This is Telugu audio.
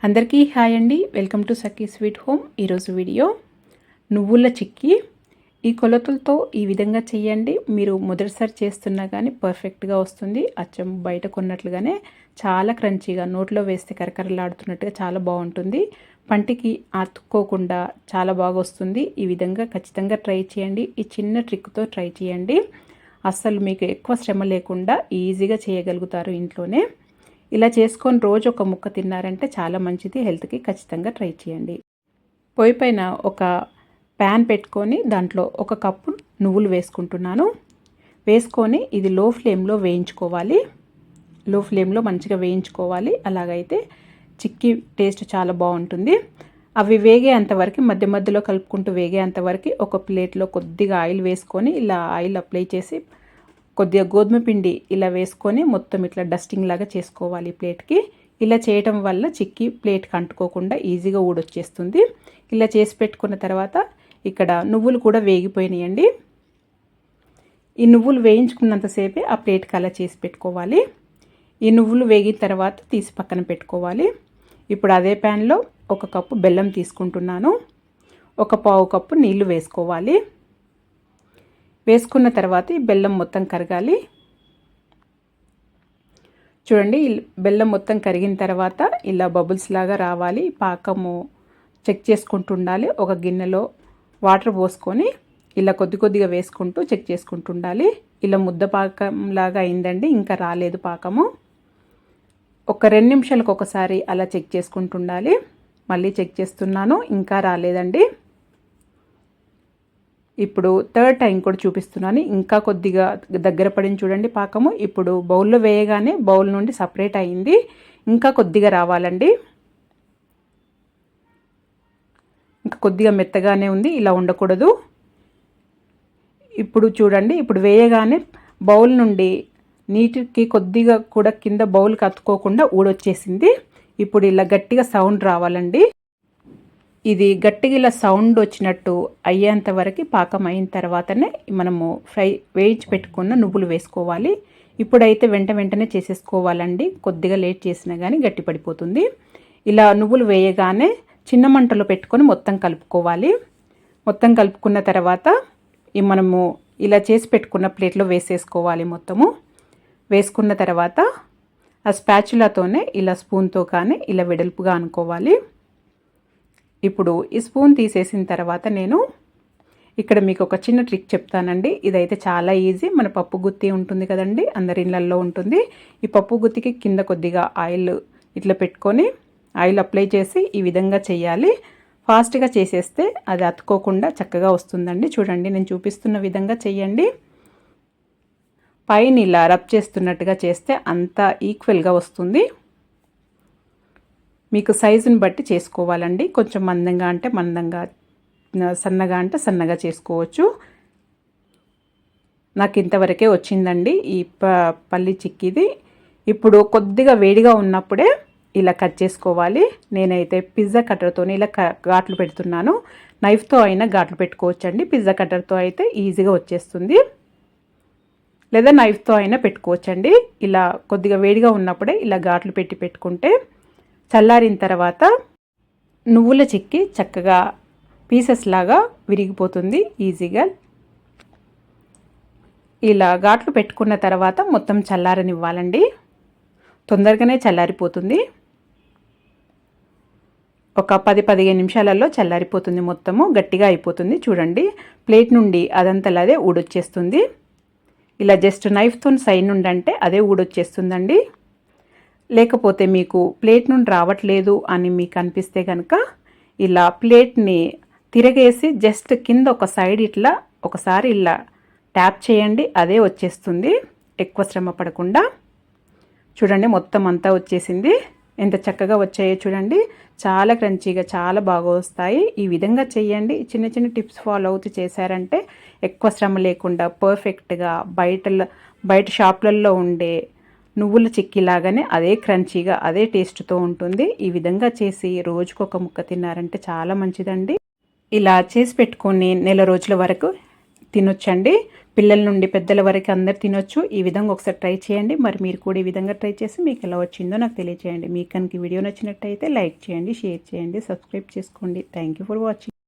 అందరికీ హాయ్ అండి. Welcome to Sakhi sweet home. ఈరోజు వీడియో నువ్వుల చిక్కీ. ఈ కొలతలతో ఈ విధంగా చేయండి. మీరు మొదటిసారి చేస్తున్నా కానీ పర్ఫెక్ట్గా వస్తుంది. అచ్చం బయట కొన్నట్లుగానే చాలా క్రంచీగా, నోట్లో వేస్తే కరకరలాడుతున్నట్టుగా చాలా బాగుంటుంది. పంటికి అతుక్కోకుండా చాలా బాగా వస్తుంది. ఈ విధంగా ఖచ్చితంగా ట్రై చేయండి. ఈ చిన్న ట్రిక్తో ట్రై చేయండి. అస్సలు మీకు ఎక్కువ శ్రమ లేకుండా ఈజీగా చేయగలుగుతారు ఇంట్లోనే. ఇలా చేసుకొని రోజు ఒక ముక్క తిన్నారంటే చాలా మంచిది. హెల్త్కి ఖచ్చితంగా ట్రై చేయండి. పొయ్యి పైన ఒక ప్యాన్ పెట్టుకొని దాంట్లో ఒక కప్పు నువ్వులు వేసుకుంటున్నాను. వేసుకొని ఇది లో ఫ్లేమ్లో వేయించుకోవాలి. లో ఫ్లేమ్లో మంచిగా వేయించుకోవాలి. అలాగైతే చిక్కీ టేస్ట్ చాలా బాగుంటుంది. అవి వేగేంతవరకు మధ్య మధ్యలో కలుపుకుంటూ వేగేంతవరకు ఒక ప్లేట్లో కొద్దిగా ఆయిల్ వేసుకొని ఇలా ఆయిల్ అప్లై చేసి కొద్దిగా గోధుమ పిండి ఇలా వేసుకొని మొత్తం ఇట్లా డస్టింగ్ లాగా చేసుకోవాలి ప్లేట్కి. ఇలా చేయటం వల్ల చిక్కీ ప్లేట్కి అంటుకోకుండా ఈజీగా ఊడొచ్చేస్తుంది. ఇలా చేసి పెట్టుకున్న తర్వాత ఇక్కడ నువ్వులు కూడా వేగిపోయినాయండి. ఈ నువ్వులు వేయించుకున్నంతసేపే ఆ ప్లేట్కి అలా చేసి పెట్టుకోవాలి. ఈ నువ్వులు వేగిన తర్వాత తీసి పక్కన పెట్టుకోవాలి. ఇప్పుడు అదే ప్యాన్లో ఒక కప్పు బెల్లం తీసుకుంటున్నాను. ఒక పావు కప్పు నీళ్లు వేసుకోవాలి. వేసుకున్న తర్వాత ఈ బెల్లం మొత్తం కరగాలి. చూడండి, బెల్లం మొత్తం కరిగిన తర్వాత ఇలా బబుల్స్ లాగా రావాలి. పాకము చెక్ చేసుకుంటూ ఉండాలి. ఒక గిన్నెలో వాటర్ పోసుకొని ఇలా కొద్ది కొద్దిగా వేసుకుంటూ చెక్ చేసుకుంటూ ఉండాలి. ఇలా ముద్ద పాకం లాగా అయిందండి, ఇంకా రాలేదు పాకము. ఒక 2 నిమిషాలకు ఒకసారి అలా చెక్ చేసుకుంటూ ఉండాలి. మళ్ళీ చెక్ చేస్తున్నాను, ఇంకా రాలేదండి. ఇప్పుడు థర్డ్ టైం కూడా చూపిస్తున్నాను. ఇంకా కొద్దిగా దగ్గర పడింది చూడండి పాకము. ఇప్పుడు బౌల్లో వేయగానే బౌల్ నుండి సపరేట్ అయింది. ఇంకా కొద్దిగా రావాలండి. ఇంకా కొద్దిగా మెత్తగానే ఉంది, ఇలా ఉండకూడదు. ఇప్పుడు చూడండి, ఇప్పుడు వేయగానే బౌల్ నుండి నీటికి కొద్దిగా కూడా కింద బౌల్కి అతుక్కోకుండా ఊడొచ్చేసింది. ఇప్పుడు ఇలా గట్టిగా సౌండ్ రావాలండి. ఇది గట్టిగా ఇలా సౌండ్ వచ్చినట్టు అయ్యేంత వరకు పాకం అయిన తర్వాతనే మనము వేయించి పెట్టుకున్న నువ్వులు వేసుకోవాలి. ఇప్పుడైతే వెంటనే చేసేసుకోవాలండి. కొద్దిగా లేట్ చేసినా కానీ గట్టి పడిపోతుంది. ఇలా నువ్వులు వేయగానే చిన్న మంటలో పెట్టుకొని మొత్తం కలుపుకోవాలి. మొత్తం కలుపుకున్న తర్వాత మనము ఇలా చేసి పెట్టుకున్న ప్లేట్లో వేసేసుకోవాలి. మొత్తము వేసుకున్న తర్వాత ఆ స్పాచులాతోనే ఇలా స్పూన్తో కానీ ఇలా వెడల్పుగా అనుకోవాలి. ఇప్పుడు ఈ స్పూన్ తీసేసిన తర్వాత నేను ఇక్కడ మీకు ఒక చిన్న ట్రిక్ చెప్తానండి. ఇదైతే చాలా ఈజీ. మన పప్పు గుత్తి ఉంటుంది కదండి, అందరి ఇళ్ళల్లో ఉంటుంది. ఈ పప్పు గుత్తికి కింద కొద్దిగా ఆయిల్ ఇట్లా పెట్టుకొని ఆయిల్ అప్లై చేసి ఈ విధంగా చేయాలి. ఫాస్ట్గా చేసేస్తే అది అతుక్కోకుండా చక్కగా వస్తుందండి. చూడండి, నేను చూపిస్తున్న విధంగా చేయండి. పైన ఇలా రబ్ చేస్తున్నట్టుగా చేస్తే అంతా ఈక్వల్గా వస్తుంది. మీకు సైజుని బట్టి చేసుకోవాలండి. కొంచెం మందంగా అంటే మందంగా, సన్నగా అంటే సన్నగా చేసుకోవచ్చు. నాకు ఇంతవరకే వచ్చిందండి ఈ పల్లి చిక్కీది. ఇప్పుడు కొద్దిగా వేడిగా ఉన్నప్పుడే ఇలా కట్ చేసుకోవాలి. నేనైతే పిజ్జా కట్టర్తో ఇలా ఘాట్లు పెడుతున్నాను. నైఫ్తో అయినా ఘాట్లు పెట్టుకోవచ్చండి. పిజ్జా కట్టర్తో అయితే ఈజీగా వచ్చేస్తుంది, లేదా నైఫ్తో అయినా పెట్టుకోవచ్చండి. ఇలా కొద్దిగా వేడిగా ఉన్నప్పుడే ఇలా ఘాట్లు పెట్టుకుంటే చల్లారిన తర్వాత నువ్వుల చిక్కీ చక్కగా పీసెస్ లాగా విరిగిపోతుంది ఈజీగా. ఇలా ఘాట్లు పెట్టుకున్న తర్వాత మొత్తం చల్లారనివ్వాలండి. తొందరగానే చల్లారిపోతుంది. ఒక 10-15 నిమిషాలలో చల్లారిపోతుంది. మొత్తము గట్టిగా అయిపోతుంది. చూడండి, ప్లేట్ నుండి అదంతలాదే ఊడొచ్చేస్తుంది. ఇలా జస్ట్ నైఫ్తో సైడ్ నుండి అంటే అదే ఊడొచ్చేస్తుందండి. లేకపోతే మీకు ప్లేట్ నుండి రావట్లేదు అని మీకు అనిపిస్తే కనుక ఇలా ప్లేట్ని తిరగేసి జస్ట్ కింద ఒక సైడ్ ఇట్లా ఒకసారి ఇలా ట్యాప్ చేయండి, అదే వచ్చేస్తుంది. ఎక్కువ శ్రమ పడకుండా. చూడండి, మొత్తం అంతా వచ్చేసింది. ఎంత చక్కగా వచ్చాయో చూడండి. చాలా క్రంచీగా, చాలా బాగా వస్తాయి. ఈ విధంగా చేయండి. చిన్న చిన్న టిప్స్ ఫాలో అవుతూ చేశారంటే ఎక్కువ శ్రమ లేకుండా పర్ఫెక్ట్గా బయట షాప్లలో ఉండే నువ్వుల చిక్కీ లాగానే అదే క్రంచీగా, అదే టేస్ట్తో ఉంటుంది. ఈ విధంగా చేసి రోజుకొక ముక్క తిన్నారంటే చాలా మంచిదండి. ఇలా చేసి పెట్టుకొని నెల రోజుల వరకు తినొచ్చండి. పిల్లల నుండి పెద్దల వరకు అందరు తినొచ్చు. ఈ విధంగా ఒకసారి ట్రై చేయండి. మరి మీరు కూడా ఈ విధంగా ట్రై చేసి మీకు ఎలా వచ్చిందో నాకు తెలియజేయండి. మీకు కనుక వీడియో నచ్చినట్టయితే లైక్ చేయండి, షేర్ చేయండి, సబ్స్క్రైబ్ చేసుకోండి. Thank you for watching.